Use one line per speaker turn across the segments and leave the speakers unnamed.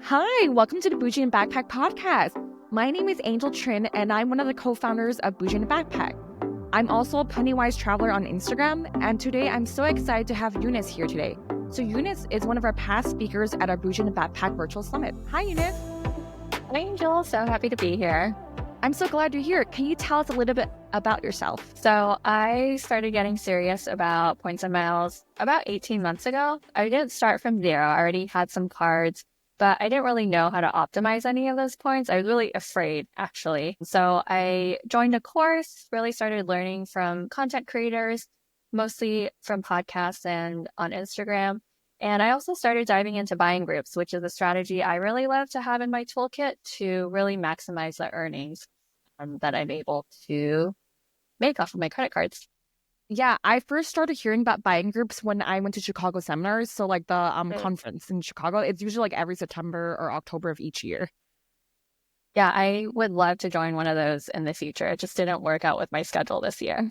Hi, welcome to the Bougie and Backpack podcast. My name is Angel Trin, and I'm one of the co-founders of Bougie and Backpack. I'm also a Pennywise Traveler on Instagram, and today I'm so excited to have Eunice here today. So Eunice is one of our past speakers at our Bougie and Backpack Virtual Summit. Hi, Eunice.
Hi, Angel. So happy to be here.
I'm so glad you're here. Can you tell us a little bit about yourself?
So I started getting serious about points and miles about 18 months ago. I didn't start from zero. I already had some cards, but I didn't really know how to optimize any of those points. I was really afraid, actually. So I joined a course, really started learning from content creators, mostly from podcasts and on Instagram. And I also started diving into buying groups, which is a strategy I really love to have in my toolkit to really maximize the earnings that I'm able to make off of my credit cards.
Yeah, I first started hearing about buying groups when I went to Chicago seminars. So like the conference in Chicago, it's usually like every September or October of each year.
Yeah, I would love to join one of those in the future. It just didn't work out with my schedule this year.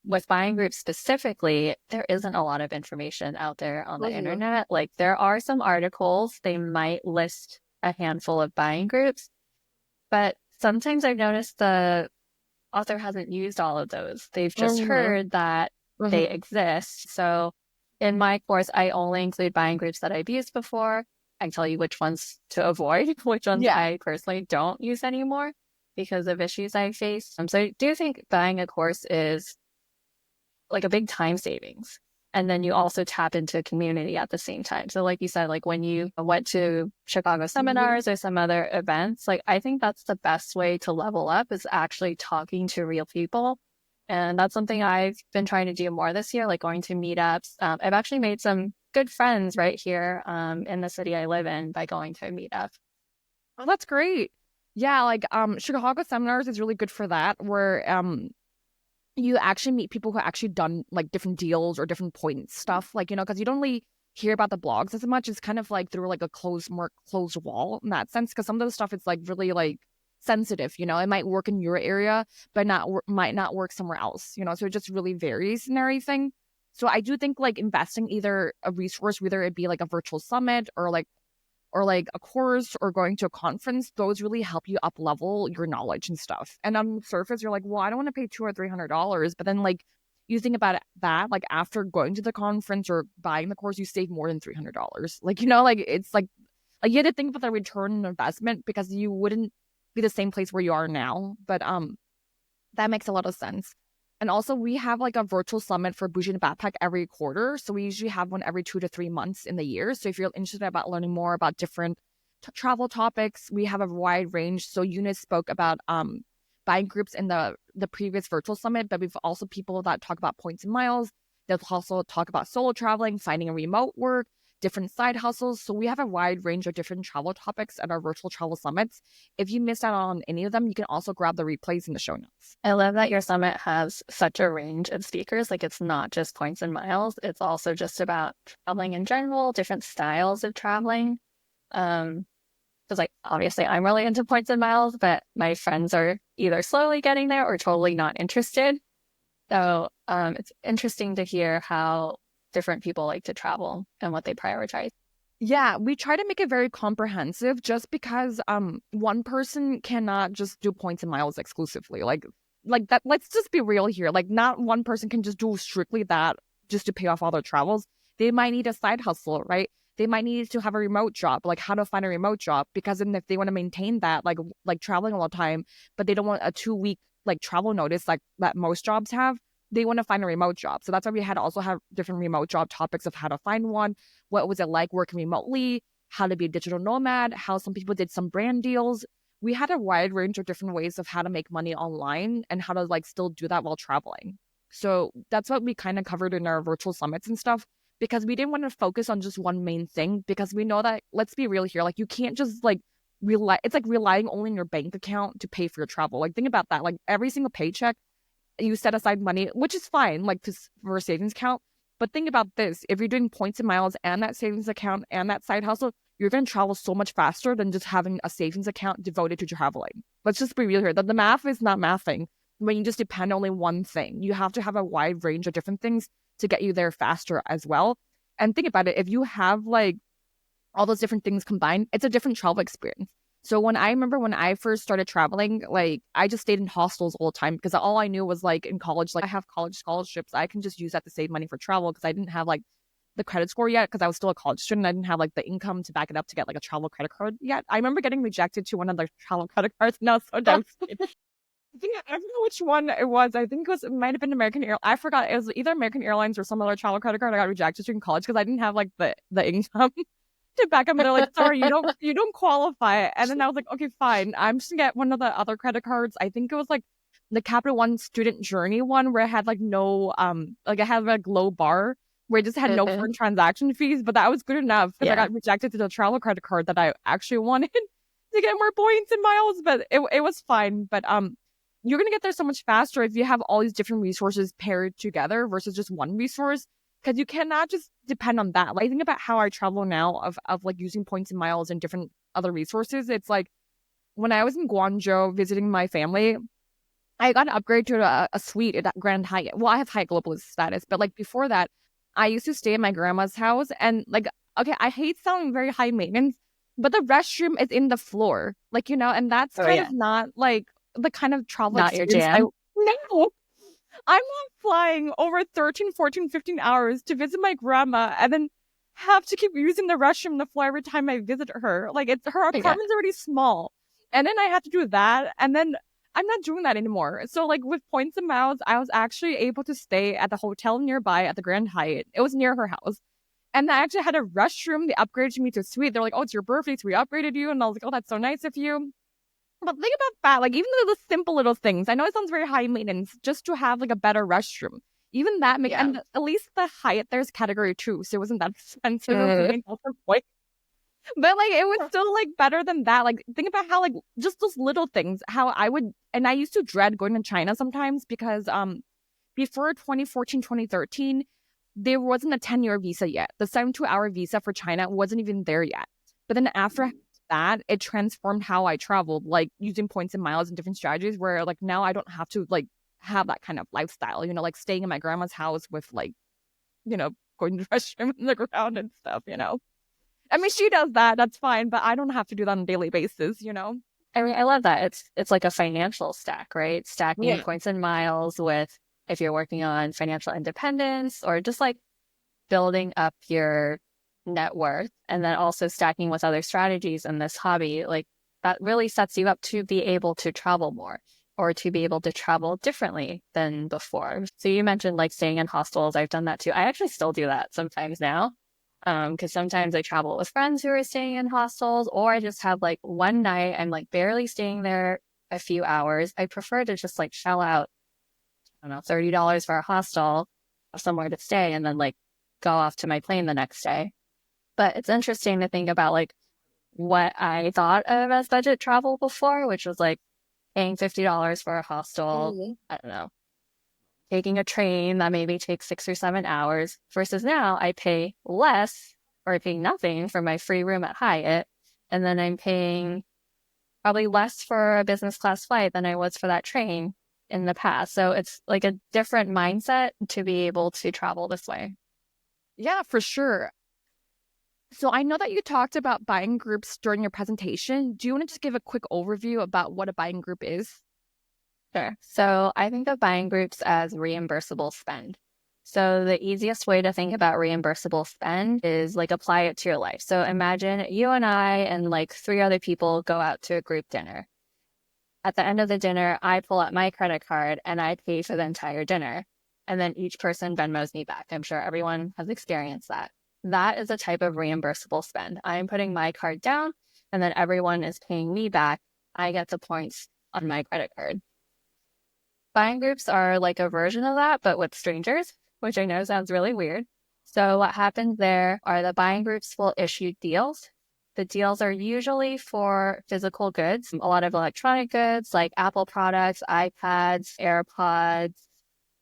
With buying groups specifically, there isn't a lot of information out there on the internet. Like there are some articles, they might list a handful of buying groups, but sometimes I've noticed the author hasn't used all of those. They've just heard that they exist. So in my course, I only include buying groups that I've used before. I tell you which ones to avoid, which ones I personally don't use anymore because of issues I face. So I do think buying a course is like a big time savings. And then you also tap into community at the same time. So like you said, like when you went to Chicago seminars or some other events, like I think that's the best way to level up is actually talking to real people. And that's something I've been trying to do more this year, like going to meetups. I've actually made some good friends right here in the city I live in by going to a meetup.
Oh, that's great. Yeah, like Chicago seminars is really good for that, where you actually meet people who actually done like different deals or different point stuff, like, you know, because you don't really hear about the blogs as much. It's kind of like through like a more closed wall in that sense, because some of the stuff is like really like sensitive, you know. It might work in your area but might not work somewhere else, you know, so it just really varies and everything. So I do think like investing either a resource, whether it be like a virtual summit or like a course or going to a conference, those really help you up level your knowledge and stuff. And on the surface, you're like, well, I don't want to pay $200 or $300. But then like you think about that, like after going to the conference or buying the course, you save more than $300. Like, you know, like it's like you had to think about the return on investment because you wouldn't be the same place where you are now. But that makes a lot of sense. And also we have like a virtual summit for Bougie and Backpack every quarter. So we usually have one every 2 to 3 months in the year. So if you're interested about learning more about different travel topics, we have a wide range. So Eunice spoke about buying groups in the previous virtual summit, but we've also people that talk about points and miles. They'll also talk about solo traveling, finding a remote work, different side hustles. So we have a wide range of different travel topics at our virtual travel summits. If you missed out on any of them, you can also grab the replays in the show notes.
I love that your summit has such a range of speakers. Like it's not just points and miles. It's also just about traveling in general, different styles of traveling. Because like obviously I'm really into points and miles, but my friends are either slowly getting there or totally not interested. So it's interesting to hear how different people like to travel and what they prioritize.
Yeah, we try to make it very comprehensive just because one person cannot just do points and miles exclusively. Like that, let's just be real here. Like not one person can just do strictly that just to pay off all their travels. They might need a side hustle, right? They might need to have a remote job, like how to find a remote job, because then if they want to maintain that, like traveling all the time, but they don't want a 2-week like travel notice like that most jobs have, they want to find a remote job. So that's why we had to also have different remote job topics of how to find one, what was it like working remotely, how to be a digital nomad, how some people did some brand deals. We had a wide range of different ways of how to make money online and how to like still do that while traveling. So that's what we kind of covered in our virtual summits and stuff, because we didn't want to focus on just one main thing, because we know that, let's be real here, like you can't just like it's like relying only on your bank account to pay for your travel. Like think about that, like every single paycheck you set aside money, which is fine, like for a savings account. But think about this. If you're doing points and miles and that savings account and that side hustle, you're going to travel so much faster than just having a savings account devoted to traveling. Let's just be real here. The math is not mathing when you just depend on only one thing. You have to have a wide range of different things to get you there faster as well. And think about it. If you have like all those different things combined, it's a different travel experience. So when I first started traveling, like I just stayed in hostels all the time because all I knew was like in college, like I have college scholarships. I can just use that to save money for travel because I didn't have like the credit score yet because I was still a college student. I didn't have like the income to back it up to get like a travel credit card yet. I remember getting rejected to one of the travel credit cards and I was so devastated. I forgot which one it was. I think it might have been American Airlines. I forgot. It was either American Airlines or some other travel credit card I got rejected to in college because I didn't have like the income to back up. And they're like, sorry, you don't qualify. And then I was like, okay, fine. I'm just gonna get one of the other credit cards. I think it was like the Capital One Student Journey one where it had like no like it had like low bar where it just had no foreign transaction fees, but that was good enough because I got rejected to the travel credit card that I actually wanted to get more points and miles, but it was fine. But you're gonna get there so much faster if you have all these different resources paired together versus just one resource. Because you cannot just depend on that. Like, I think about how I travel now of like using points and miles and different other resources. It's like when I was in Guangzhou visiting my family, I got an upgrade to a suite at Grand Hyatt. Well, I have Hyatt Global status, but like before that, I used to stay at my grandma's house. And like, okay, I hate sounding very high maintenance, but the restroom is in the floor, like, and that's kind of not like the kind of travel
not your
experience
jam.
No. I'm not flying over 13, 14, 15 hours to visit my grandma and then have to keep using the restroom on the floor every time I visit her. Like her apartment's already small. And then I have to do that. And then I'm not doing that anymore. So like with points and miles, I was actually able to stay at the hotel nearby at the Grand Hyatt. It was near her house. And I actually had a restroom. They upgraded me to a suite. They're like, oh, it's your birthday, so we upgraded you. And I was like, oh, that's so nice of you. But think about that, like even the simple little things. I know it sounds very high maintenance, just to have like a better restroom. Even that and at least the Hyatt there's category 2, so it wasn't that expensive. But like it was still like better than that. Like think about how like just those little things, how I would, and I used to dread going to China sometimes because before 2014, 2013, there wasn't a 10-year visa yet. The 72-hour visa for China wasn't even there yet. But then after that, it transformed how I traveled, like using points and miles and different strategies where like now I don't have to like have that kind of lifestyle, like staying in my grandma's house with like, going to the restroom in the ground and stuff, I mean, she does that. That's fine. But I don't have to do that on a daily basis,
I mean, I love that. It's like a financial stack, right? Stacking points and miles with if you're working on financial independence or just like building up your net worth and then also stacking with other strategies in this hobby, like that really sets you up to be able to travel more or to be able to travel differently than before. So you mentioned like staying in hostels. I've done that too. I actually still do that sometimes now. Because sometimes I travel with friends who are staying in hostels, or I just have like one night I'm like barely staying there a few hours. I prefer to just like shell out, I don't know, $30 for a hostel or somewhere to stay and then like go off to my plane the next day. But it's interesting to think about like what I thought of as budget travel before, which was like paying $50 for a hostel. I don't know, taking a train that maybe takes 6 or 7 hours versus now I pay less or I pay nothing for my free room at Hyatt. And then I'm paying probably less for a business class flight than I was for that train in the past. So it's like a different mindset to be able to travel this way.
Yeah, for sure. So I know that you talked about buying groups during your presentation. Do you want to just give a quick overview about what a buying group is?
Sure. So I think of buying groups as reimbursable spend. So the easiest way to think about reimbursable spend is like apply it to your life. So imagine you and I and like 3 other people go out to a group dinner. At the end of the dinner, I pull out my credit card and I pay for the entire dinner. And then each person Venmos me back. I'm sure everyone has experienced that. That is a type of reimbursable spend. I'm putting my card down and then everyone is paying me back. I get the points on my credit card. Buying groups are like a version of that, but with strangers, which I know sounds really weird. So what happens there are the buying groups will issue deals. The deals are usually for physical goods, a lot of electronic goods like Apple products, iPads, AirPods,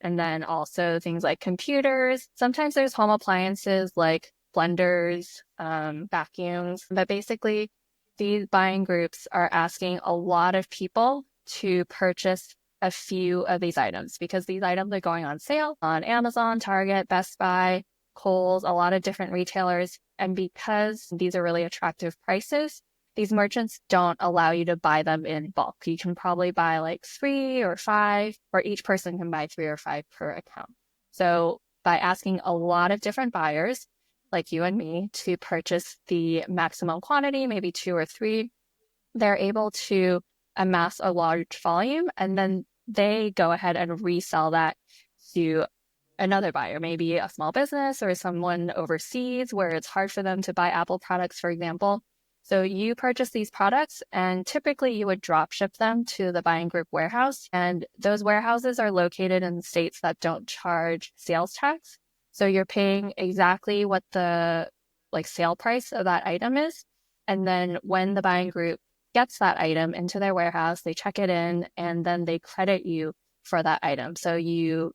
and then also things like computers. Sometimes there's home appliances like blenders, vacuums. But basically, these buying groups are asking a lot of people to purchase a few of these items because these items are going on sale on Amazon, Target, Best Buy. Kohl's, a lot of different retailers. And because these are really attractive prices, these merchants don't allow you to buy them in bulk. You can probably buy like 3 or 5, or each person can buy 3 or 5 per account. So by asking a lot of different buyers, like you and me, to purchase the maximum quantity, maybe 2 or 3, they're able to amass a large volume, and then they go ahead and resell that to another buyer, maybe a small business or someone overseas where it's hard for them to buy Apple products, for example. So you purchase these products, and typically you would drop ship them to the buying group warehouse. And those warehouses are located in states that don't charge sales tax. So you're paying exactly what the sale price of that item is. And then when the buying group gets that item into their warehouse, they check it in, and then they credit you for that item. So you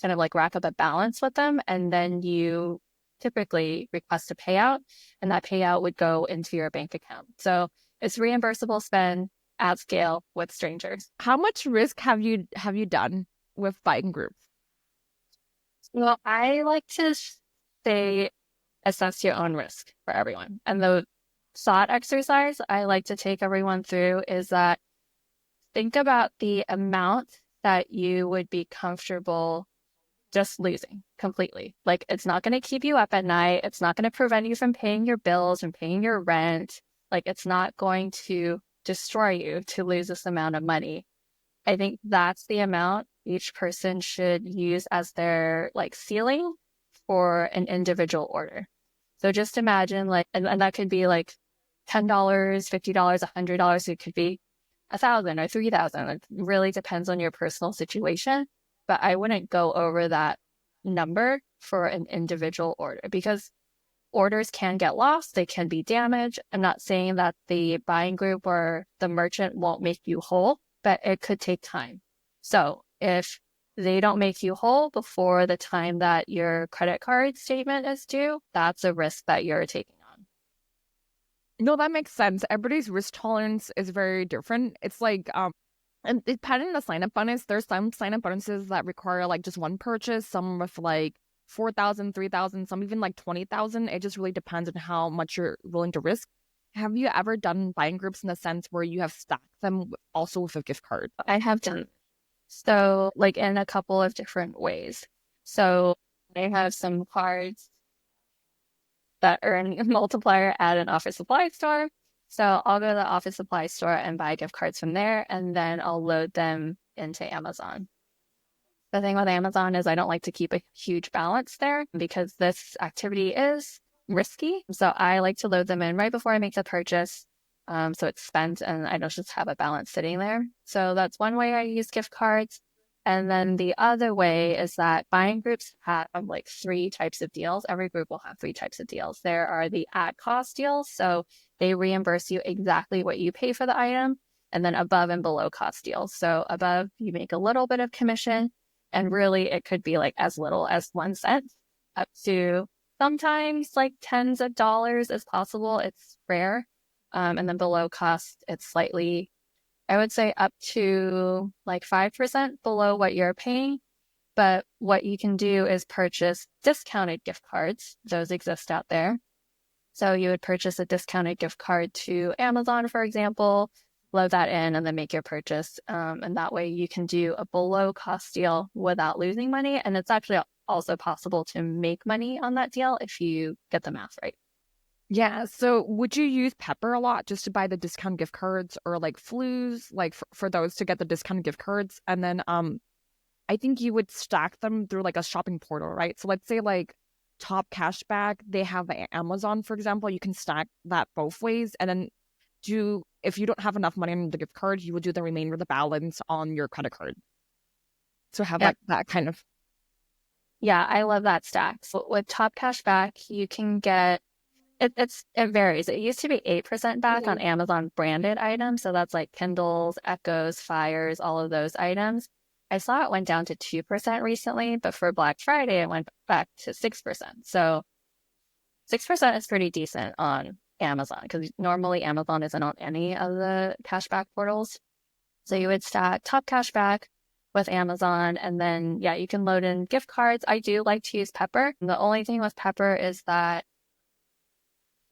kind of rack up a balance with them, and then you typically request a payout, and that payout would go into your bank account. So it's reimbursable spend at scale with strangers.
How much risk have you done with buying groups?
Well, I like to say assess your own risk for everyone. And the thought exercise I like to take everyone through is that think about the amount that you would be comfortable just losing completely. It's not going to keep you up at night. It's not going to prevent you from paying your bills and paying your rent. It's not going to destroy you to lose this amount of money. I think that's the amount each person should use as their ceiling for an individual order. So just imagine and that could be $10, $50, $100. It could be $1,000 or $3,000. It really depends on your personal situation. But I wouldn't go over that number for an individual order, because orders can get lost. They can be damaged. I'm not saying that the buying group or the merchant won't make you whole, but it could take time. So if they don't make you whole before the time that your credit card statement is due, that's a risk that you're taking on.
No, that makes sense. Everybody's risk tolerance is very different. It's and depending on the sign-up bonus, there's some sign-up bonuses that require just one purchase, some with 4,000, 3,000, some even 20,000. It just really depends on how much you're willing to risk. Have you ever done buying groups in the sense where you have stacked them also with a gift card?
I have done. So in a couple of different ways. So I have some cards that earn a multiplier at an office supply store. So I'll go to the office supply store and buy gift cards from there, and then I'll load them into Amazon. The thing with Amazon is I don't like to keep a huge balance there because this activity is risky. So I like to load them in right before I make the purchase. So it's spent and I don't just have a balance sitting there. So that's one way I use gift cards. And then the other way is that buying groups have 3 types of deals. Every group will have 3 types of deals. There are the at cost deals. So they reimburse you exactly what you pay for the item. And then above and below cost deals. So above, you make a little bit of commission. And really, it could be as little as 1 cent up to sometimes tens of dollars is possible. It's rare. And then below cost, it's slightly, I would say up to 5% below what you're paying. But what you can do is purchase discounted gift cards. Those exist out there. So you would purchase a discounted gift card to Amazon, for example, load that in and then make your purchase. And that way you can do a below cost deal without losing money. And it's actually also possible to make money on that deal if you get the math right.
Yeah. So would you use Pepper a lot just to buy the discount gift cards, or Flues, for those to get the discounted gift cards? And then I think you would stack them through a shopping portal, right? So let's say Top Cashback, they have Amazon, for example. You can stack that both ways, and then if you don't have enough money on the gift card, you would do the remainder of the balance on your credit card. So have that kind of.
Yeah, I love that stack. So with Top Cashback, you can get it varies. It used to be 8% back on Amazon branded items. So that's Kindles, Echoes, Fires, all of those items. I saw it went down to 2% recently, but for Black Friday, it went back to 6%. So 6% is pretty decent on Amazon, because normally Amazon isn't on any of the cashback portals. So you would stack Top Cashback with Amazon. And then, yeah, you can load in gift cards. I do like to use Pepper. The only thing with Pepper is that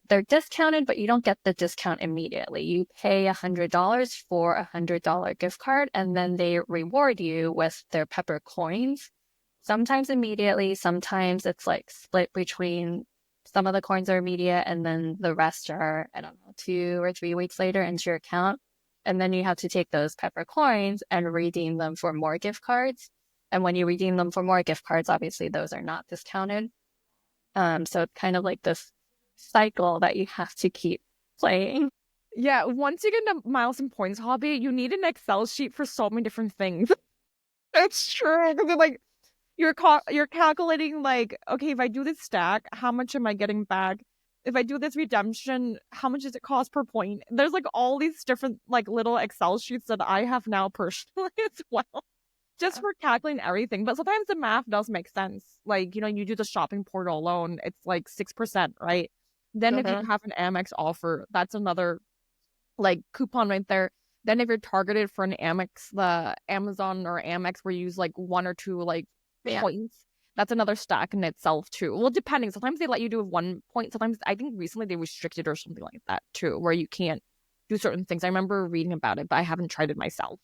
they're discounted, but you don't get the discount immediately. You pay $100 for a $100 gift card, and then they reward you with their Pepper coins. Sometimes immediately, sometimes it's like split between some of the coins are immediate, and then the rest are, I don't know, 2 or 3 weeks later into your account. And then you have to take those Pepper coins and redeem them for more gift cards. And when you redeem them for more gift cards, obviously those are not discounted. So it's kind of like this cycle that you have to keep playing.
Yeah, once you get into miles and points hobby, you need an Excel sheet for so many different things. It's true. Because like you're calculating like, okay, if I do this stack, how much am I getting back? If I do this redemption, how much does it cost per point? There's like all these different like little Excel sheets that I have now personally as well, just for calculating everything. But sometimes the math does make sense. Like, you do the shopping portal alone, it's like 6%, right? Then if you have an Amex offer, that's another like coupon right there. Then if you're targeted for an Amex, the Amazon or Amex where you use like 1 or 2 like points, that's another stack in itself too. Well, depending. Sometimes they let you do 1 point. Sometimes I think recently they restricted or something like that too, where you can't do certain things. I remember reading about it, but I haven't tried it myself.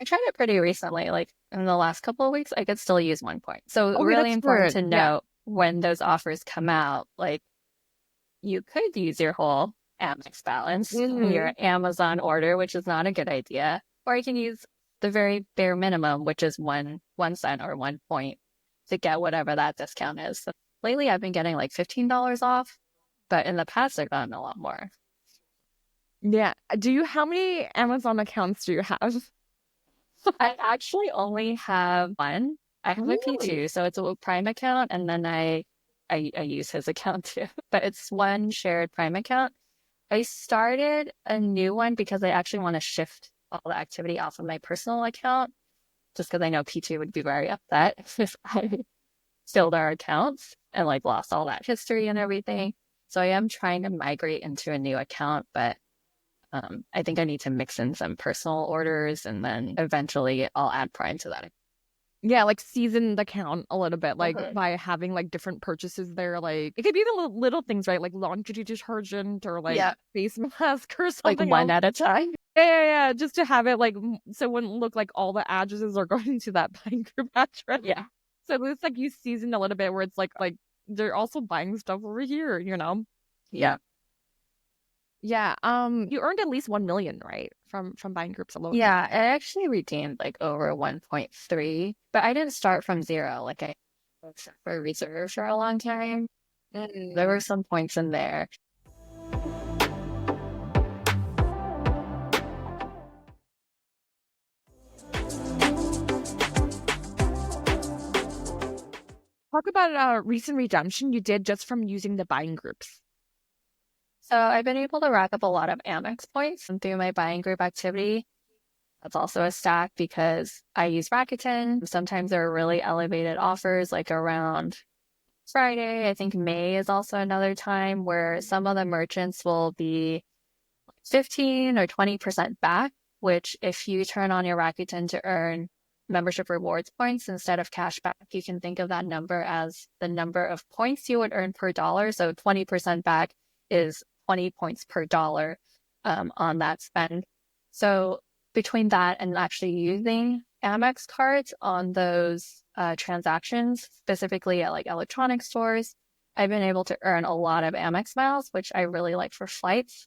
I tried it pretty recently, like in the last couple of weeks. I could still use 1 point. So
Okay,
really
that's
important
good.
to note when those offers come out, like you could use your whole Amex balance in your Amazon order, which is not a good idea. Or you can use the very bare minimum, which is 1 cent or 1 point to get whatever that discount is. So lately I've been getting like $15 off, but in the past I've gotten a lot more.
Yeah. How many Amazon accounts do you have?
I actually only have one. I have a P2, so it's a Prime account, and then I use his account too. But it's one shared Prime account. I started a new one because I actually want to shift all the activity off of my personal account, just because I know P2 would be very upset if I filled our accounts and like lost all that history and everything. So I am trying to migrate into a new account, but I think I need to mix in some personal orders, and then eventually I'll add Prime to that.
Yeah, like season the account a little bit, like by having like different purchases there. Like it could be the little things, right? Like laundry detergent or like face mask or something.
Like one at a time.
Yeah. Just to have it like so it wouldn't look like all the addresses are going to that buying group address.
Yeah.
So it's like you season a little bit where it's like they're also buying stuff over here,
Yeah.
Yeah. You earned at least 1 million, right? From buying groups alone.
Yeah, I actually redeemed like over 1.3, but I didn't start from zero. Like I was for reserve for a long time. There were some points in there.
Talk about a recent redemption you did just from using the buying groups.
So I've been able to rack up a lot of Amex points through my buying group activity. That's also a stack because I use Rakuten. Sometimes there are really elevated offers like around Friday. I think May is also another time where some of the merchants will be 15 or 20% back, which if you turn on your Rakuten to earn membership rewards points instead of cash back, you can think of that number as the number of points you would earn per dollar. So 20% back is 20 points per dollar on that spend. So between that and actually using Amex cards on those transactions, specifically at like electronic stores, I've been able to earn a lot of Amex miles, which I really like for flights.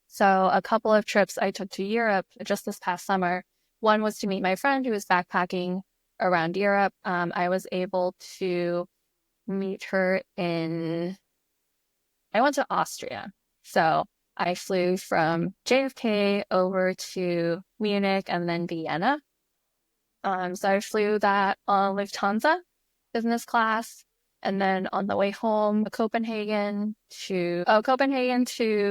So a couple of trips I took to Europe just this past summer. One was to meet my friend who was backpacking around Europe. I was able to meet her I went to Austria. So I flew from JFK over to Munich and then Vienna. So I flew that on Lufthansa business class. And then on the way home, Copenhagen to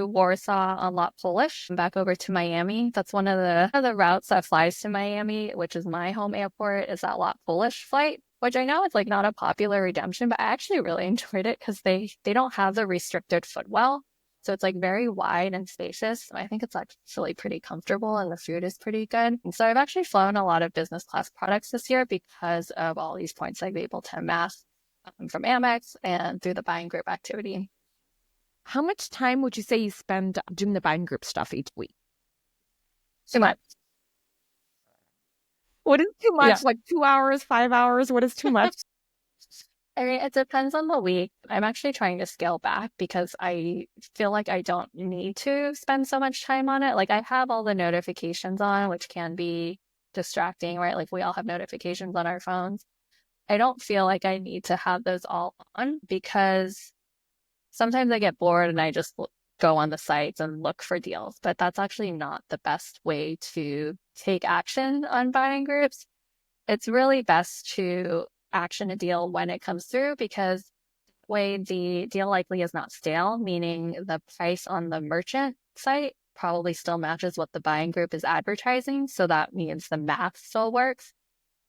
Warsaw on Lot Polish, and back over to Miami. That's one of the routes that flies to Miami, which is my home airport, is that Lot Polish flight, which I know it's like not a popular redemption, but I actually really enjoyed it because they don't have the restricted footwell. So it's like very wide and spacious. I think it's actually pretty comfortable and the food is pretty good. And so I've actually flown a lot of business class products this year because of all these points I've been able to amass from Amex and through the buying group activity.
How much time would you say you spend doing the buying group stuff each week?
Too much.
What is too
Yeah.
much? Like 2 hours, 5 hours? What is too much?
I mean, it depends on the week. I'm actually trying to scale back because I feel like I don't need to spend so much time on it. Like I have all the notifications on, which can be distracting, right? Like we all have notifications on our phones. I don't feel like I need to have those all on because sometimes I get bored and I just go on the sites and look for deals, but that's actually not the best way to take action on buying groups. It's really best to action a deal when it comes through because way the deal likely is not stale, meaning the price on the merchant site probably still matches what the buying group is advertising. So that means the math still works.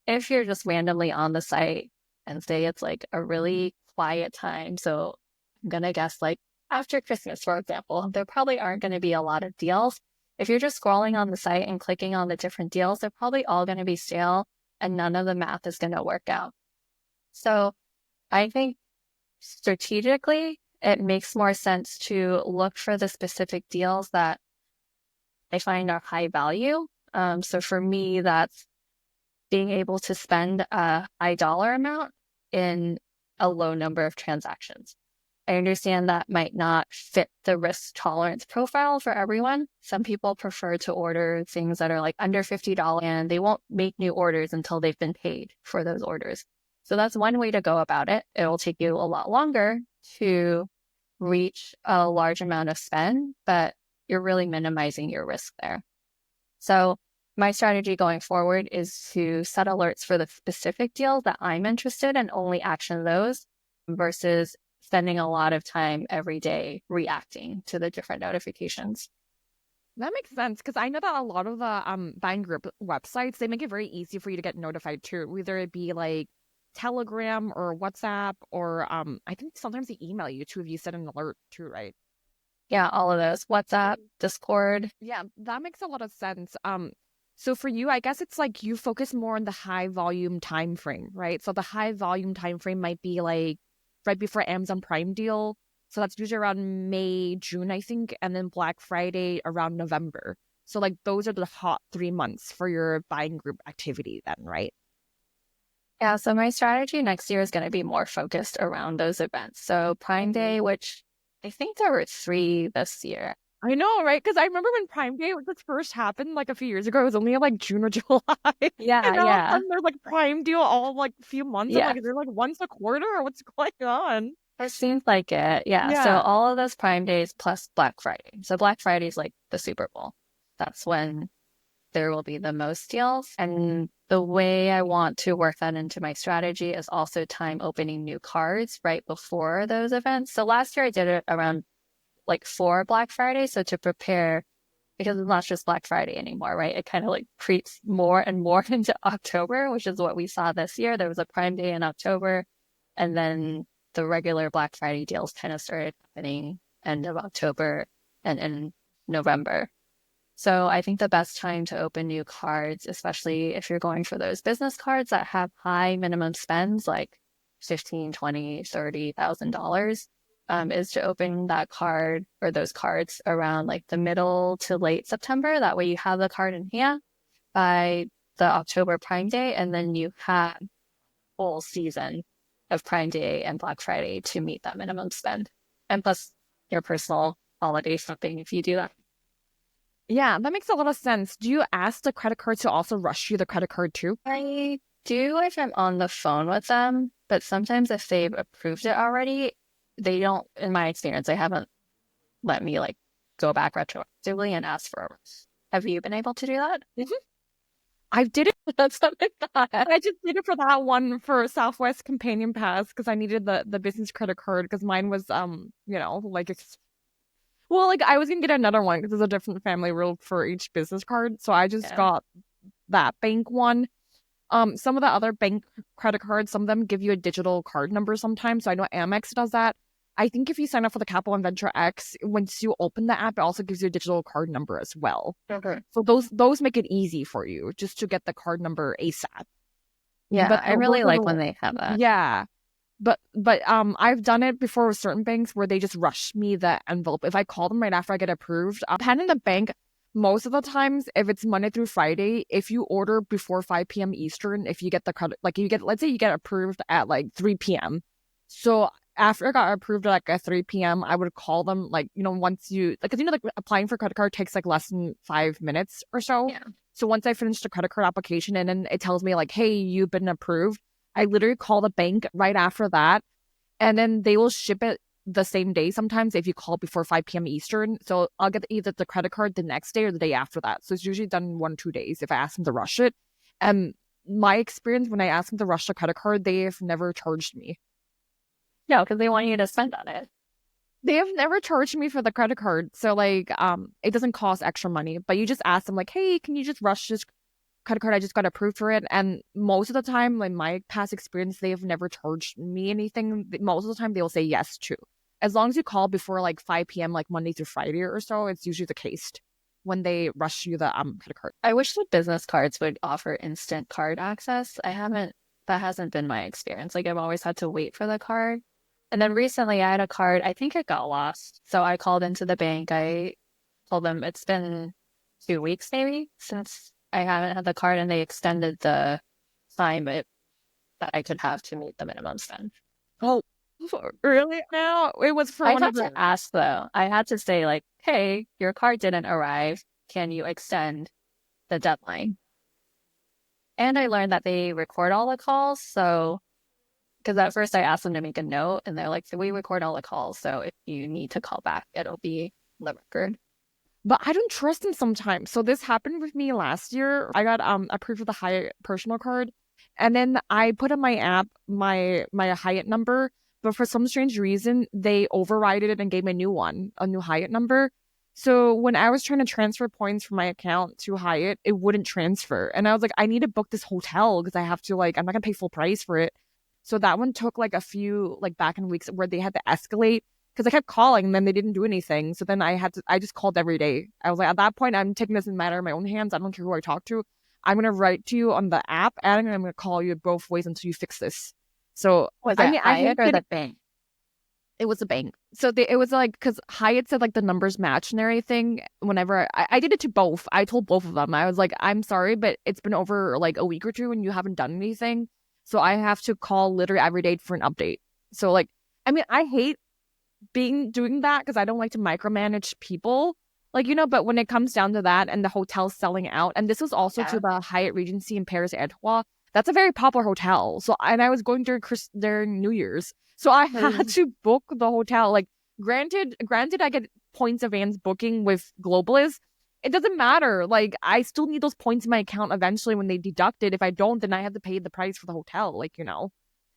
If you're just randomly on the site and say it's like a really quiet time, so I'm going to guess like after Christmas, for example, there probably aren't going to be a lot of deals. If you're just scrolling on the site and clicking on the different deals, they're probably all going to be stale and none of the math is going to work out. So I think strategically, it makes more sense to look for the specific deals that I find are high value. So for me, that's being able to spend a high dollar amount in a low number of transactions. I understand that might not fit the risk tolerance profile for everyone. Some people prefer to order things that are like under $50 and they won't make new orders until they've been paid for those orders. So that's one way to go about it. It'll take you a lot longer to reach a large amount of spend, but you're really minimizing your risk there. So my strategy going forward is to set alerts for the specific deals that I'm interested in and only action those versus spending a lot of time every day reacting to the different notifications.
That makes sense because I know that a lot of the buying group websites, they make it very easy for you to get notified too. Whether it be like Telegram or WhatsApp or I think sometimes they email you too if you set an alert too, right?
Yeah, all of those. WhatsApp, Discord.
Yeah, that makes a lot of sense. So for you, I guess it's like you focus more on the high volume time frame, right? So the high volume time frame might be like right before Amazon Prime deal. So that's usually around May, June, I think, and then Black Friday around November. So like those are the hot 3 months for your buying group activity then, right?
Yeah, so my strategy next year is going to be more focused around those events. So Prime Day, which I think there were 3 this year.
I know, right? Because I remember when Prime Day was first happened like a few years ago, it was only like June or July. And now all of a
Yeah.
sudden there's like Prime Deal all like a few months. I'm
Yeah.
like, is there like once a quarter or what's going on?
It seems like it. Yeah. So
Yeah.
all of those Prime Days plus Black Friday. So Black Friday is like the Super Bowl. That's when there will be the most deals. And the way I want to work that into my strategy is also time opening new cards right before those events. So last year I did it around like for Black Friday. So to prepare, because it's not just Black Friday anymore, right? It kind of like creeps more and more into October, which is what we saw this year. There was a Prime Day in October, and then the regular Black Friday deals kind of started happening end of October and in November. So I think the best time to open new cards, especially if you're going for those business cards that have high minimum spends, like 15, 20, $30,000, is to open that card or those cards around like the middle to late September. That way you have the card in hand by the October Prime Day, and then you have whole season of Prime Day and Black Friday to meet that minimum spend. And plus your personal holiday shopping if you do that.
Yeah, that makes a lot of sense. Do you ask the credit card to also rush you the credit card too?
I do if I'm on the phone with them, but sometimes if they've approved it already, they don't, in my experience, they haven't let me like go back retroactively and ask for a rush. Have you been able to do that?
I did it.
That's what I thought.
I just did it for that one for Southwest Companion Pass because I needed the business credit card because mine was like well, like I was gonna get another one because there's a different family rule for each business card. So I just got that bank one. Some of the other bank credit cards, some of them give you a digital card number sometimes. So I know Amex does that. I think if you sign up for the Capital and Venture X, once you open the app, it also gives you a digital card number as well.
Okay.
So those make it easy for you just to get the card number ASAP.
Yeah,
But
I really like when they have that.
yeah. But I've done it before with certain banks where they just rush me the envelope. If I call them right after I get approved, depending on the bank, most of the times if it's Monday through Friday, if you order before 5 p.m. Eastern, if you get the credit, like you get, let's say you get approved at like 3 p.m. So after I got approved at 3 p.m., I would call them like, once you, like, 'cause like applying for a credit card takes like less than 5 minutes or so.
Yeah.
So once I finish the credit card application and then it tells me like, hey, you've been approved, I literally call the bank right after that, and then they will ship it the same day sometimes if you call before 5 p.m. Eastern. So I'll get either the credit card the next day or the day after that. So it's usually done in 1 or 2 days if I ask them to rush it. And my experience, when I ask them to rush the credit card, they have never charged me.
No, because they want you to spend on it.
They have never charged me for the credit card. So like it doesn't cost extra money, but you just ask them like, hey, can you just rush this credit card? I just got approved for it. And most of the time, in my past experience, they have never charged me anything. Most of the time, they will say yes to. As long as you call before like 5 p.m., like Monday through Friday or so, it's usually the case when they rush you the credit card.
I wish the business cards would offer instant card access. That hasn't been my experience. Like I've always had to wait for the card. And then recently I had a card, I think it got lost. So I called into the bank. I told them it's been 2 weeks maybe since I haven't had the card, and they extended the time that I could have to meet the minimum spend.
Oh, really? No, it was for
I
one of
had to ask though. I had to say like, hey, your card didn't arrive. Can you extend the deadline? And I learned that they record all the calls. So, because at first I asked them to make a note, and they're like, so we record all the calls. So if you need to call back, it'll be the record.
But I don't trust them sometimes. So this happened with me last year. I got approved for the Hyatt personal card, and then I put in my app my Hyatt number, but for some strange reason they overrided it and gave me a new one, a new Hyatt number. So when I was trying to transfer points from my account to Hyatt, it wouldn't transfer. And I was like, I need to book this hotel because I have to, like, I'm not gonna pay full price for it. So that one took like a few like back in weeks where they had to escalate because I kept calling and then they didn't do anything. So then I just called every day. I was like, at that point, I'm taking this matter in my own hands. I don't care who I talk to. I'm going to write to you on the app and I'm going to call you both ways until you fix this. So,
Was it Hyatt or the bank?
It was a bank. So it was like, because Hyatt said like the numbers match and everything. Whenever I did it to both, I told both of them. I was like, I'm sorry, but it's been over like a week or two and you haven't done anything. So I have to call literally every day for an update. So like, I mean, I hate doing that because I don't like to micromanage people, like, but when it comes down to that and the hotel's selling out, and this was also to the Hyatt Regency in Paris Etowah, that's a very popular hotel. So, and I was going during New Year's, so I had to book the hotel. Like, granted, I get points advance booking with Globalist. It doesn't matter. Like, I still need those points in my account eventually when they deduct it. If I don't, then I have to pay the price for the hotel. Like,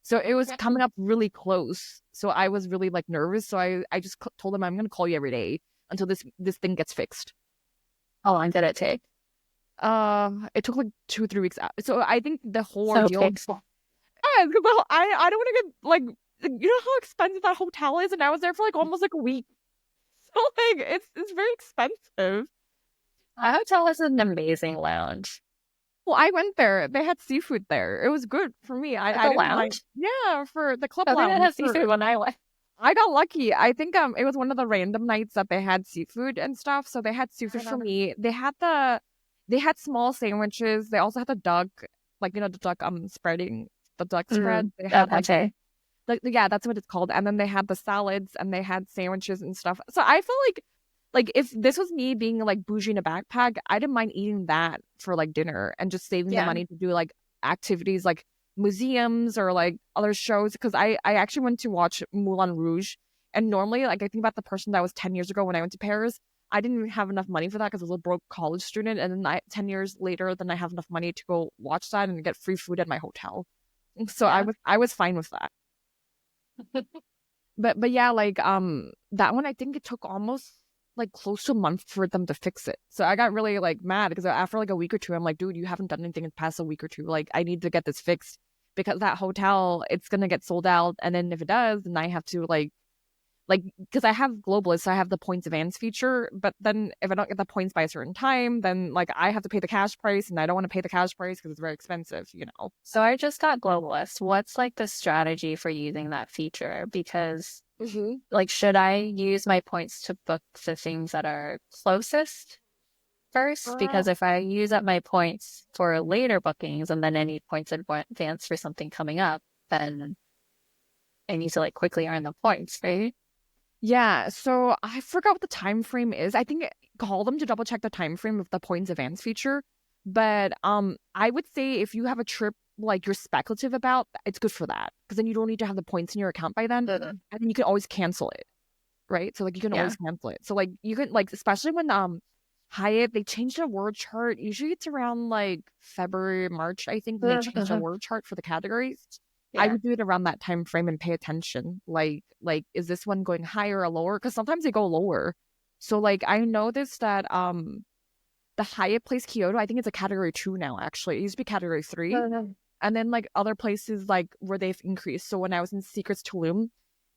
So it was coming up really close. So I was really like nervous. So I just told them I'm going to call you every day until this thing gets fixed.
How long did it take?
It took like 2 or 3 weeks out. So I think the whole
So
ordeal. Yeah, because I don't want to get like, how expensive that hotel is, and I was there for like almost like a week. So like it's very expensive.
Our hotel has an amazing lounge.
Well, I went there. They had seafood there. It was good for me. I didn't
lounge?
Yeah, for the club
They
lounge.
didn't have seafood when I went.
I got lucky. I think it was one of the random nights that they had seafood and stuff. So they had seafood for me. They had small sandwiches. They also had the duck, like the duck spreading the duck spread. They had yeah, that's what it's called. And then they had the salads and they had sandwiches and stuff. So I feel like if this was me being like bougie in a backpack, I didn't mind eating that for like dinner and just saving the money to do like activities like museums or like other shows. Because I actually went to watch Moulin Rouge, and normally, like, I think about the person that was 10 years ago when I went to Paris, I didn't even have enough money for that because I was a broke college student. And then 10 years later, then I have enough money to go watch that and get free food at my hotel. So I was fine with that. But yeah, like that one, I think it took almost like close to a month for them to fix it. So I got really like mad because after like a week or two, I'm like, dude, you haven't done anything in the past a week or two. Like, I need to get this fixed because that hotel, it's gonna get sold out, and then if it does, then I have to like like, because I have globalists, so I have the points advance feature, but then if I don't get the points by a certain time, then like I have to pay the cash price, and I don't want to pay the cash price because it's very expensive, you know.
So I just got globalist. What's like the strategy for using that feature? Because like, should I use my points to book the things that are closest first? Because if I use up my points for later bookings and then I need points advance for something coming up, then I need to like quickly earn the points, right?
Yeah, so I forgot what the time frame is. I think call them to double check the time frame of the points advance feature. But I would say if you have a trip like you're speculative about, it's good for that because then you don't need to have the points in your account by then, and then you can always cancel it, right? So like you can
Yeah.
always cancel it. So like you can like especially when Hyatt they changed the word chart. Usually it's around like February, March, I think, when they changed the word chart for the categories. I
Yeah.
would do it around that time frame and pay attention. Like is this one going higher or lower? Because sometimes they go lower. So like I noticed that the Hyatt Place Kyoto, I think it's a category 2 now actually. It used to be category 3. And then like other places like where they've increased. So when I was in Secrets Tulum,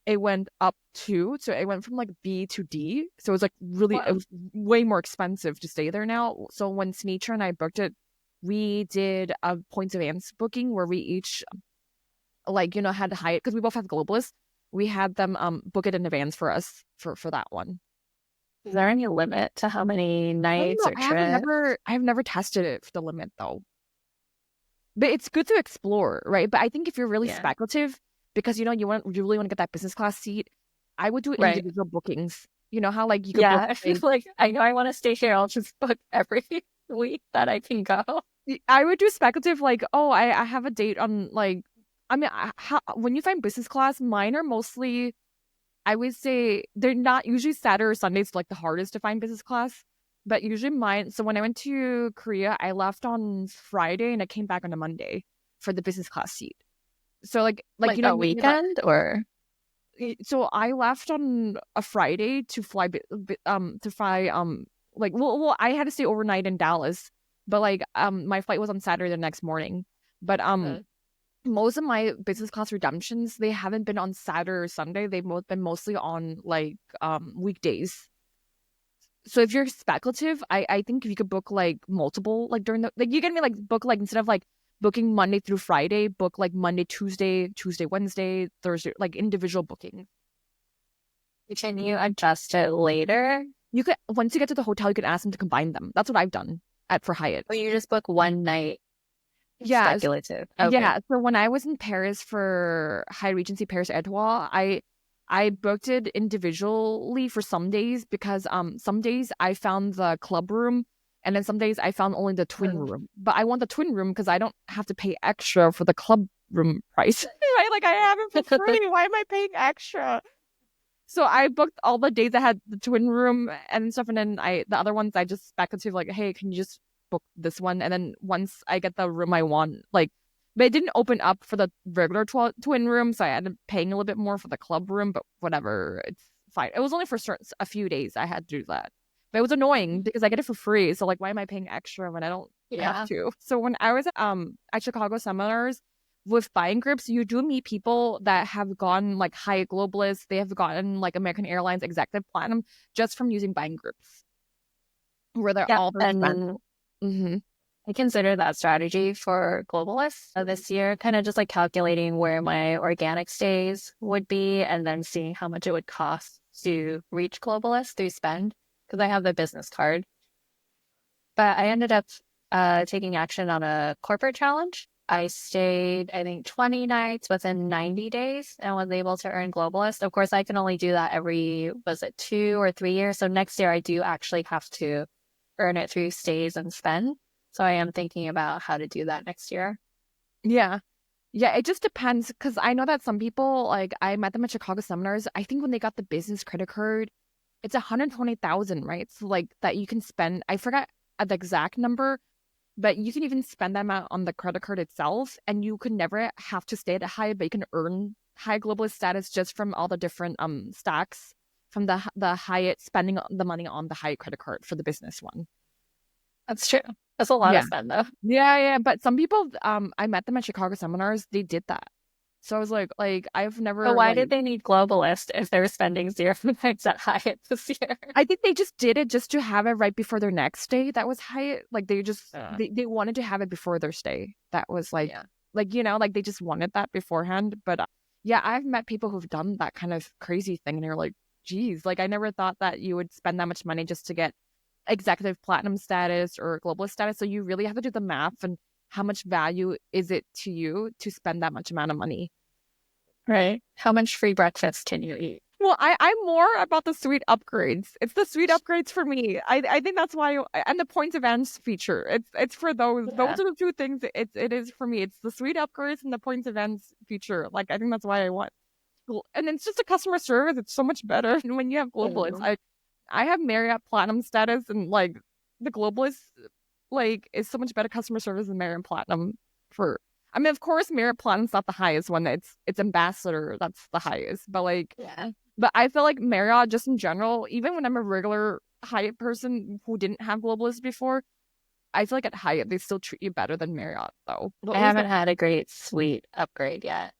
it went up 2. So it went from like B to D. So it was like really it was way more expensive to stay there now. So when Snitcher and I booked it, we did a points advance booking where we each like had Hyatt because we both had globalists. We had them book it in advance for us for that one.
Is there any limit to how many
I don't
nights
know.
or trips?
I have never tested it for the limit though. But it's good to explore, right? But I think if you're really
Yeah.
speculative because you really want to get that business class seat, I would do
Right.
individual bookings. You know how like you could book
Yeah. I feel like I know I want to stay here. I'll just book every week that I can go.
I would do speculative like, oh, I have a date on like I mean, when you find business class, mine are mostly I would say they're not usually Saturday or Sundays like the hardest to find business class, but usually mine. So when I went to Korea, I left on Friday and I came back on a Monday for the business class seat. So like
Like a weekend or
so I left on a Friday to fly like well I had to stay overnight in Dallas, but like my flight was on Saturday the next morning. But most of my business class redemptions they haven't been on Saturday or Sunday. They've been mostly on like weekdays. So if you're speculative, I think if you could book like multiple like during the like you get me like book like instead of like booking Monday through Friday, book like Monday, Tuesday, Wednesday, Thursday, like individual booking.
can you adjust it later?
You could once you get to the hotel, you can ask them to combine them. That's what I've done at for Hyatt.
Or you just book one night
Yeah,
speculative. Okay.
yeah. So when I was in Paris for Hyatt Regency Paris Etoile, I booked it individually for some days because some days I found the club room and then some days I found only the twin room. But I want the twin room because I don't have to pay extra for the club room price. Right? Like I have it for free. Why am I paying extra? So I booked all the days I had the twin room and stuff, and then the other ones I just speculative like, hey, can you just book this one? And then once I get the room I want, like, but it didn't open up for the regular twin room, so I ended up paying a little bit more for the club room. But whatever, it's fine. It was only for a few days I had to do that, but it was annoying because I get it for free. So like, why am I paying extra when I don't have to? So when I was at Chicago seminars with buying groups, you do meet people that have gone like Hyatt Globalists. They have gotten like American Airlines Executive Platinum just from using buying groups, where they're all their spent.
I consider that strategy for globalists this year, kind of just like calculating where my organic stays would be and then seeing how much it would cost to reach globalists through spend because I have the business card. But I ended up taking action on a corporate challenge. I stayed, I think, 20 nights within 90 days and was able to earn globalist. Of course, I can only do that every, was it 2 or 3 years? So next year, I do actually have to earn it through stays and spend. So I am thinking about how to do that next year.
Yeah. Yeah, it just depends because I know that some people, like I met them at Chicago seminars. I think when they got the business credit card, it's 120,000, right? So like that you can spend, I forgot the exact number, but you can even spend that amount on the credit card itself, and you could never have to stay at Hyatt, but you can earn Hyatt globalist status just from all the different stacks from the Hyatt spending the money on the Hyatt credit card for the business one.
That's true. That's a lot
Yeah.
of spend though.
Yeah, yeah. But some people, I met them at Chicago seminars, they did that. So I was like I've
But
never
why
like
did they need globalist if they're spending zero nights at Hyatt this year?
I think they just did it just to have it right before their next stay. That was Hyatt. Like they just
Uh,
they wanted to have it before their stay. That was
yeah.
like like they just wanted that beforehand. But yeah, I've met people who've done that kind of crazy thing, and they're like, geez, like I never thought that you would spend that much money just to get executive platinum status or globalist status. So you really have to do the math and how much value is it to you to spend that much amount of money.
Right. How much free breakfast can you eat?
Well, I'm more about the suite upgrades. It's the suite upgrades for me. I think that's why, and the points events feature. It's for those. Those
Yeah.
are the two things. It is for me. It's the suite upgrades and the points events feature. Like I think that's why I want. And it's just a customer service. It's so much better when you have globalists.
Mm.
I have Marriott Platinum status, and like the globalist like is so much better customer service than Marriott Platinum for. I mean, of course, Marriott Platinum's not the highest one. It's Ambassador that's the highest, but like
Yeah.
but I feel like Marriott, just in general, even when I'm a regular Hyatt person who didn't have globalist before, I feel like at Hyatt they still treat you better than Marriott, though. Well,
I
at least,
haven't had a great suite upgrade yet.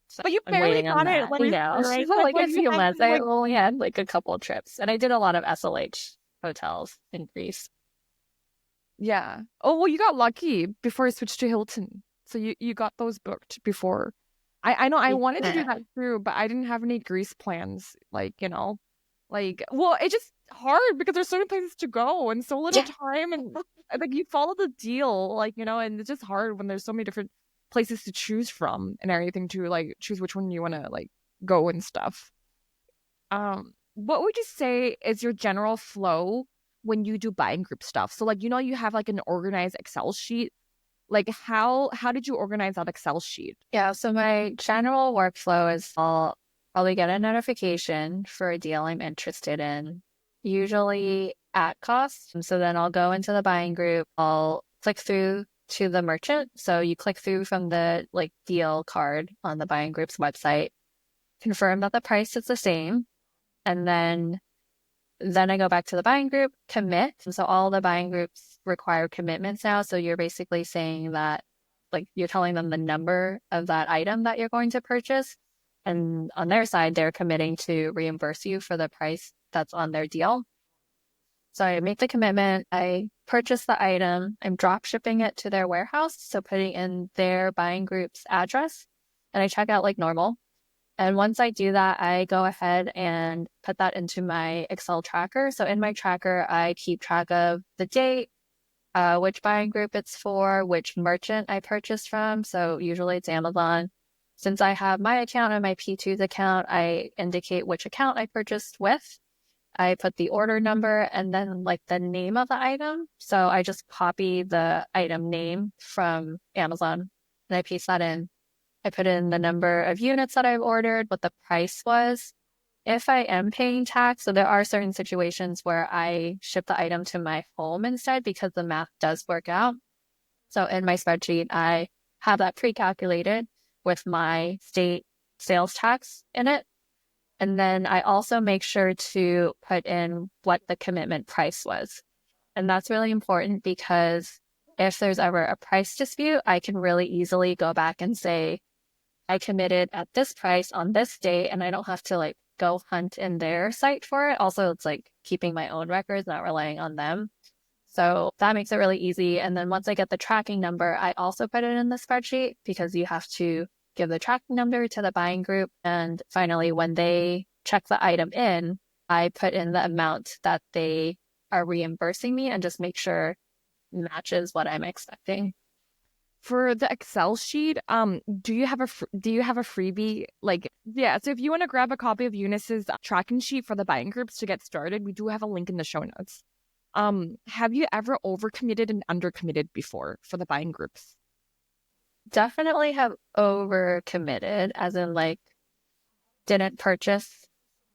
So
but you
I'm
barely
waiting on
got it.
that.
Let
You
me
know,
right? Like
like
when
a
you
few
have
months.
to
I
like,
only had like a couple trips and I did a lot of SLH hotels in Greece.
yeah. Oh well, you got lucky before you switched to Hilton, so you got those booked before. I know I wanted to do
Yeah.
that too, but I didn't have any Greece plans. Like well, it's just hard because there's so many places to go and so little
Yeah.
time, and like you follow the deal, and it's just hard when there's so many different places to choose from and everything to like choose which one you want to like go and stuff. What would you say is your general flow when you do buying group stuff? So like you have like an organized Excel sheet. Like how did you organize that Excel sheet?
Yeah. So my general workflow is I'll probably get a notification for a deal I'm interested in, usually at cost. And so then I'll go into the buying group. I'll click through to the merchant. So you click through from the like deal card on the buying group's website, confirm that the price is the same. And then I go back to the buying group, commit. And so all the buying groups require commitments now. So you're basically saying that, like, you're telling them the number of that item that you're going to purchase. And on their side, they're committing to reimburse you for the price that's on their deal. So I make the commitment, I purchase the item, I'm drop shipping it to their warehouse. So putting in their buying group's address, and I check out like normal. And once I do that, I go ahead and put that into my Excel tracker. So in my tracker, I keep track of the date, which buying group it's for, which merchant I purchased from. So usually it's Amazon. Since I have my account and my P2's account, I indicate which account I purchased with. I put the order number and then like the name of the item. So I just copy the item name from Amazon and I paste that in. I put in the number of units that I've ordered, what the price was. If I am paying tax, so there are certain situations where I ship the item to my home instead because the math does work out. So in my spreadsheet, I have that pre-calculated with my state sales tax in it. And then I also make sure to put in what the commitment price was. And that's really important because if there's ever a price dispute, I can really easily go back and say, I committed at this price on this date, and I don't have to like go hunt in their site for it. Also, it's like keeping my own records, not relying on them. So that makes it really easy. And then once I get the tracking number, I also put it in the spreadsheet because you have to give the tracking number to the buying group. And finally, when they check the item in, I put in the amount that they are reimbursing me and just make sure it matches what I'm expecting.
For the Excel sheet, do you have do you have a freebie? Like, yeah. So if you want to grab a copy of Eunice's tracking sheet for the buying groups to get started, we do have a link in the show notes. Have you ever overcommitted and undercommitted before for the buying groups?
Definitely have overcommitted, as in like didn't purchase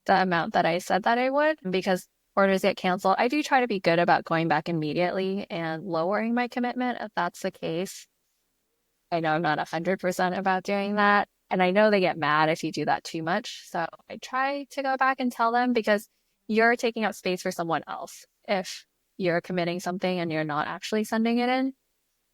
the amount that I said that I would because orders get canceled. I do try to be good about going back immediately and lowering my commitment if that's the case. I know I'm not 100% about doing that. And I know they get mad if you do that too much. So I try to go back and tell them because you're taking up space for someone else if you're committing something and you're not actually sending it in.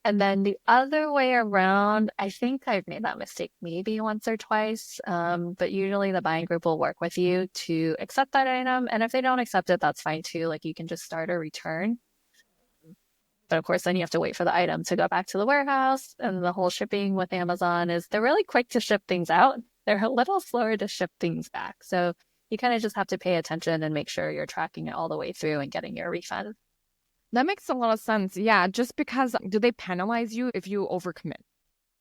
And then the other way around, I think I've made that mistake maybe once or twice. But usually the buying group will work with you to accept that item. And if they don't accept it, that's fine too. Like you can just start a return. But of course, then you have to wait for the item to go back to the warehouse. And the whole shipping with Amazon is they're really quick to ship things out. They're a little slower to ship things back. So you kind of just have to pay attention and make sure you're tracking it all the way through and getting your refund.
That makes a lot of sense. Yeah, just because do they penalize you if you overcommit?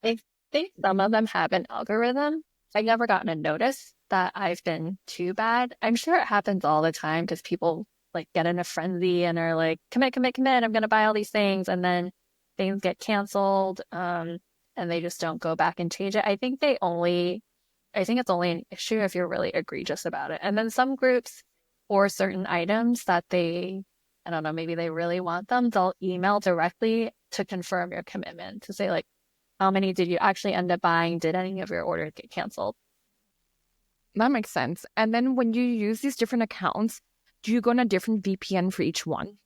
I think some of them have an algorithm. I've never gotten a notice that I've been too bad. I'm sure it happens all the time because people like get in a frenzy and are like, commit, commit, commit. I'm going to buy all these things. And then things get canceled. And they just don't go back and change it. I think it's only an issue if you're really egregious about it. And then some groups for certain items that I don't know, maybe they really want them, they'll email directly to confirm your commitment to say like, how many did you actually end up buying? Did any of your orders get canceled?
That makes sense. And then when you use these different accounts, do you go on a different VPN for each one?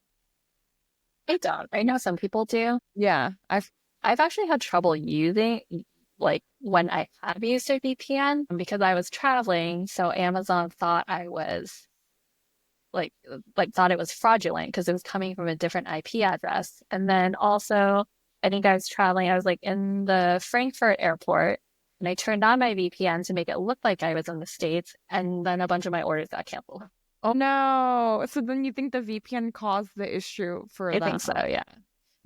I don't. I know some people do.
Yeah,
I've actually had trouble using like when I have used a VPN because I was traveling, so Amazon thought I was thought it was fraudulent because it was coming from a different IP address. And then also, I think I was traveling, I was like in the Frankfurt airport and I turned on my VPN to make it look like I was in the States. And then a bunch of my orders got canceled.
Oh no. So then you think the VPN caused the issue for
I
that?
think so, yeah.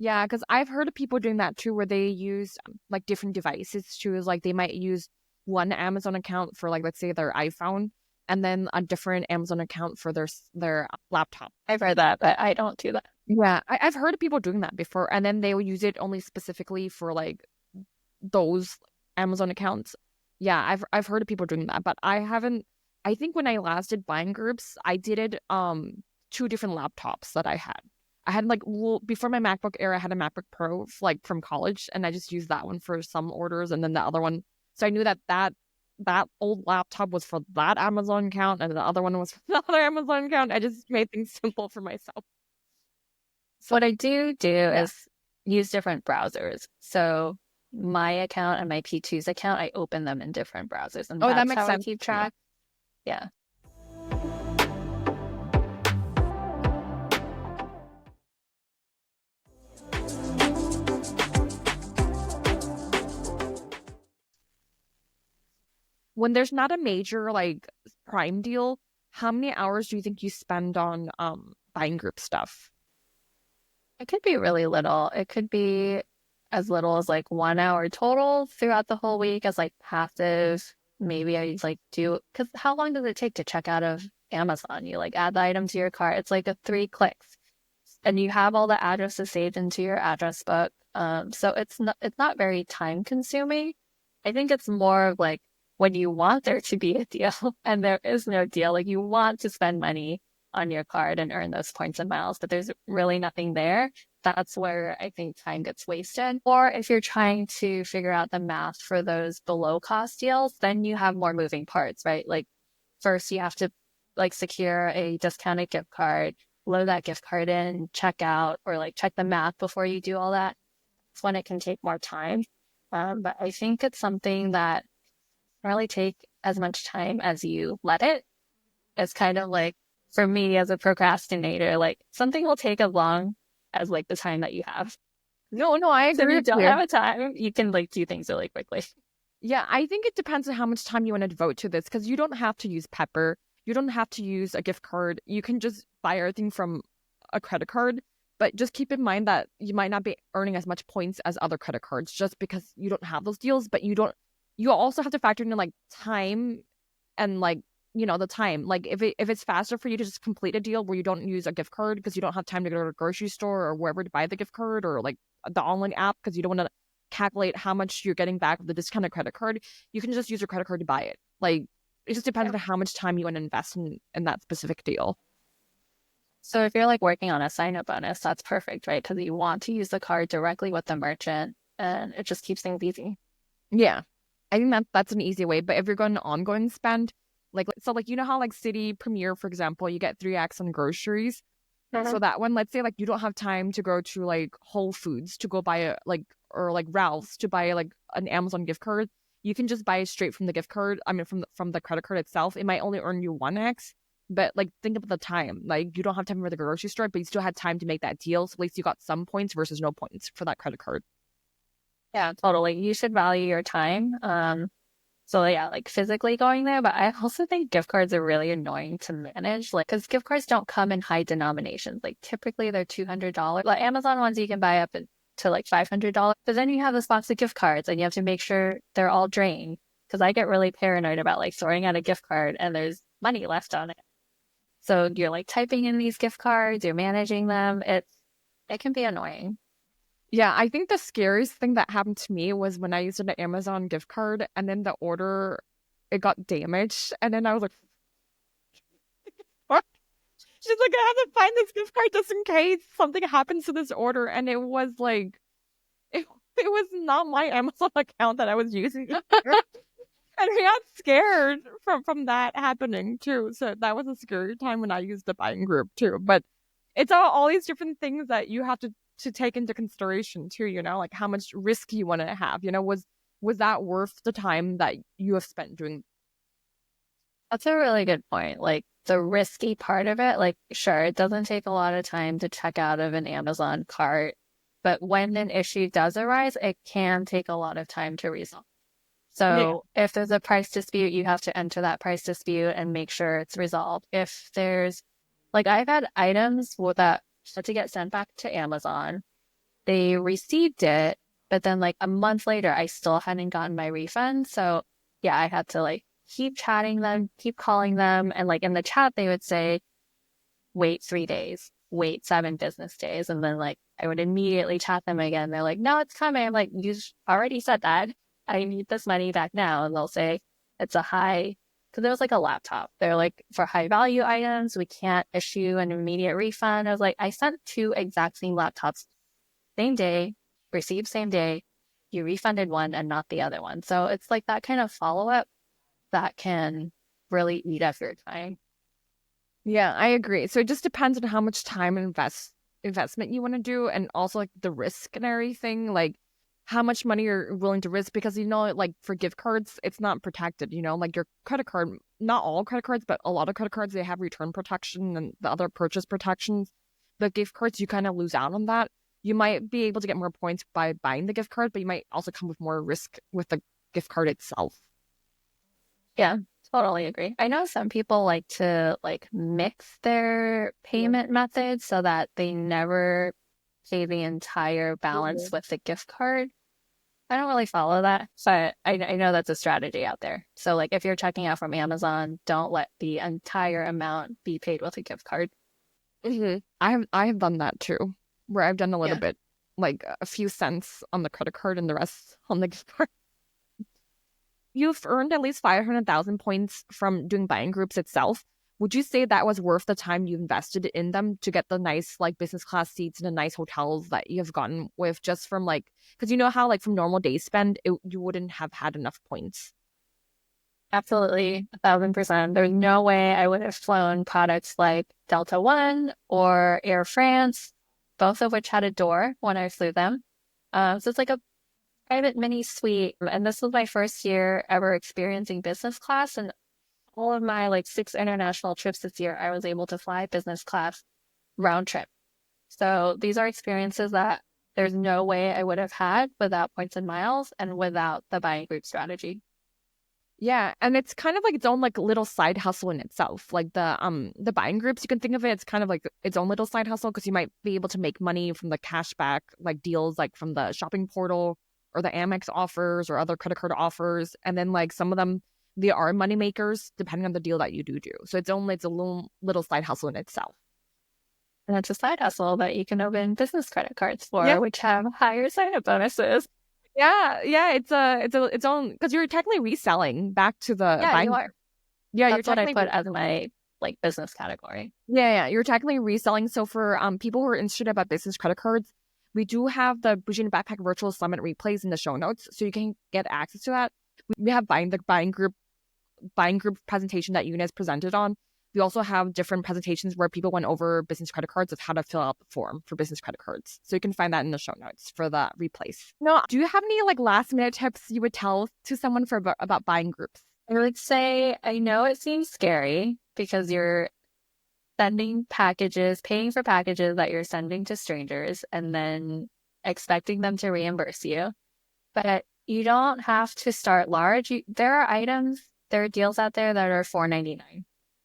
Yeah, because I've heard of people doing that too, where they use like different devices too. Is like they might use one Amazon account for like let's say their iPhone, and then a different Amazon account for their laptop.
I've heard that, but I don't do that.
Yeah, I've heard of people doing that before, and then they will use it only specifically for like those Amazon accounts. Yeah, I've heard of people doing that, but I haven't. I think when I last did buying groups, I did it two different laptops that I had. I had like before my MacBook Air, I had a MacBook Pro like from college, and I just used that one for some orders, and then the other one. So I knew that old laptop was for that Amazon account, and the other one was for the other Amazon account. I just made things simple for myself. So
What I do
yeah.
is use different browsers. So my account and my P2's account, I open them in different browsers, and
Oh, that
that's
makes
how I
sense.
keep
Yeah.
track. Yeah.
When there's not a major like Prime deal, how many hours do you think you spend on buying group stuff?
It could be really little. It could be as little as like 1 hour total throughout the whole week as like passive. Maybe I like do, because how long does it take to check out of Amazon? You like add the item to your cart. It's like a 3 clicks and you have all the addresses saved into your address book. So it's not very time consuming. I think it's more of like when you want there to be a deal and there is no deal, like you want to spend money on your card and earn those points and miles, but there's really nothing there. That's where I think time gets wasted. Or if you're trying to figure out the math for those below cost deals, then you have more moving parts, right? Like first you have to like secure a discounted gift card, load that gift card in, check out, or like check the math before you do all that. It's when it can take more time. But I think it's something that doesn't really take as much time as you let it. It's kind of like for me as a procrastinator, like something will take as long as like the time that you have.
No, I
So if
agree
you
with
don't
you.
have a time, you can like do things really quickly.
Yeah, I think it depends on how much time you want to devote to this because you don't have to use Pepper. You don't have to use a gift card. You can just buy everything from a credit card. But just keep in mind that you might not be earning as much points as other credit cards just because you don't have those deals. But you also have to factor in like time and like, the time. Like if it's faster for you to just complete a deal where you don't use a gift card because you don't have time to go to a grocery store or wherever to buy the gift card or like the online app because you don't want to calculate how much you're getting back with the discounted credit card, you can just use your credit card to buy it. Like it just depends on how much time you want to invest in that specific deal.
So if you're like working on a sign-up bonus, that's perfect, right? Because you want to use the card directly with the merchant and it just keeps things easy.
Yeah. I think that's an easy way. But if you're going to ongoing spend, like so like you know how like City Premier, for example, you get 3x on groceries. So that when, let's say like you don't have time to go to like Whole Foods to go buy a or like Ralph's to buy like an Amazon gift card, you can just buy it straight from the gift card. I mean, from the credit card itself. It might only earn you 1x, but like think about the time. Like you don't have time for the grocery store, but you still had time to make that deal. So at least you got some points versus no points for that credit card.
Yeah, totally. You should value your time. So yeah, like physically going there, but I also think gift cards are really annoying to manage, like because gift cards don't come in high denominations. Like typically they're $200. Like Amazon ones you can buy up to like $500, but then you have this box of gift cards and you have to make sure they're all drained. Because I get really paranoid about like throwing out a gift card and there's money left on it. So you're like typing in these gift cards, you're managing them. It can be annoying.
Yeah, I think the scariest thing that happened to me was when I used an Amazon gift card and then the order, it got damaged. And then I was like, what? She's like, I have to find this gift card just in case something happens to this order. And it was like, it was not my Amazon account that I was using. And I got scared from that happening too. So that was a scary time when I used the buying group too. But it's all these different things that you have to take into consideration too, like how much risk you want to have, was that worth the time that you have spent doing?
That's a really good point. Like the risky part of it, like sure, it doesn't take a lot of time to check out of an Amazon cart, but when an issue does arise, it can take a lot of time to resolve. So if there's a price dispute, you have to enter that price dispute and make sure it's resolved. If there's like I've had items that had to get sent back to Amazon, they received it, but then like a month later, I still hadn't gotten my refund. So yeah, I had to like keep chatting them, keep calling them. And like in the chat, they would say, wait 3 days, wait 7 business days. And then like I would immediately chat them again. They're like, no, it's coming. I'm like, you already said that. I need this money back now. And they'll say it's a high, because it was like a laptop. They're like, for high value items, we can't issue an immediate refund. I was like, I sent 2 exact same laptops, same day, received same day. You refunded one and not the other one. So it's like that kind of follow up that can really eat up your time.
Yeah, I agree. So it just depends on how much time and investment you want to do, and also like the risk and everything, like how much money you're willing to risk, because like for gift cards, it's not protected, like your credit card, not all credit cards, but a lot of credit cards, they have return protection and the other purchase protections. But gift cards, you kind of lose out on that. You might be able to get more points by buying the gift card, but you might also come with more risk with the gift card itself.
Yeah, totally agree. I know some people like to like mix their payment methods so that they never pay the entire balance with the gift card. I don't really follow that, but I know that's a strategy out there. So like if you're checking out from Amazon, don't let the entire amount be paid with a gift card.
Mm-hmm. I have done that too, where I've done a little bit, like a few cents on the credit card and the rest on the gift card. You've earned at least 500,000 points from doing buying groups itself. Would you say that was worth the time you invested in them to get the nice like business class seats in the nice hotels that you have gotten with, just from like, because you know how like from normal day spend, you wouldn't have had enough points?
Absolutely, 1,000%. There's no way I would have flown products like Delta One or Air France, both of which had a door when I flew them. So it's like a private mini suite. And this was my first year ever experiencing business class. And all of my like 6 international trips this year, I was able to fly business class round trip. So these are experiences that there's no way I would have had without points and miles and without the buying group strategy.
Yeah, and it's kind of like its own like little side hustle in itself. Like the buying groups, you can think of it, it's kind of like its own little side hustle, because you might be able to make money from the cashback like deals, like from the shopping portal or the Amex offers or other credit card offers. And then like some of them, they are money makers depending on the deal that you do. So it's a little side hustle in itself.
And it's a side hustle that you can open business credit cards for, which have higher sign-up bonuses.
Yeah, it's its own, because you're technically reselling back to the
buying. You are.
Yeah,
that's what I put as my like business category.
Yeah, you're technically reselling. So for people who are interested about business credit cards, we do have the Bougie and Backpack Virtual Summit replays in the show notes, so you can get access to that. We have the buying group presentation that Eunice presented on. We also have different presentations where people went over business credit cards of how to fill out the form for business credit cards. So you can find that in the show notes for the replays. No, do you have any like last minute tips you would tell to someone for about buying groups?
I would say, I know it seems scary because you're sending packages, paying for packages that you're sending to strangers and then expecting them to reimburse you. But you don't have to start large. There are deals out there that are $4.99.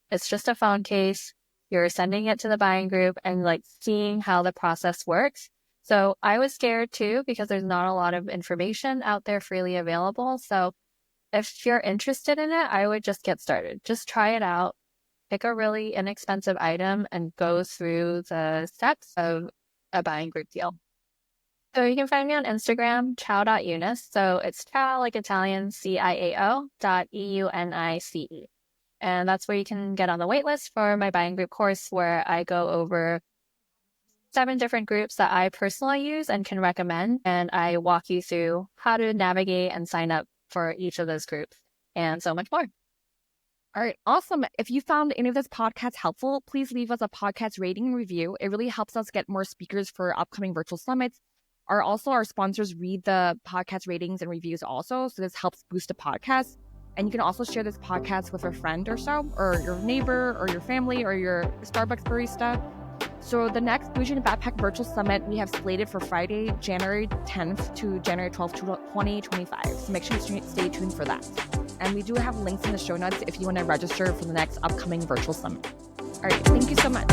It's just a phone case. You're sending it to the buying group and like seeing how the process works. So I was scared too because there's not a lot of information out there freely available. So if you're interested in it, I would just get started. Just try it out. Pick a really inexpensive item and go through the steps of a buying group deal. So you can find me on Instagram, ciao.Eunice. So it's ciao like Italian, CIAO.EUNICE. And that's where you can get on the waitlist for my buying group course, where I go over 7 different groups that I personally use and can recommend. And I walk you through how to navigate and sign up for each of those groups and so much more.
All right, awesome. If you found any of this podcast helpful, please leave us a podcast rating and review. It really helps us get more speakers for upcoming virtual summits. Our sponsors read the podcast ratings and reviews also, so this helps boost the podcast. And you can also share this podcast with a friend or so, or your neighbor, or your family, or your Starbucks barista. So the next Bougie and Backpack Virtual Summit we have slated for Friday, January 10th to January 12th, 2025. So make sure you stay tuned for that. And we do have links in the show notes if you want to register for the next upcoming virtual summit. All right, thank you so much.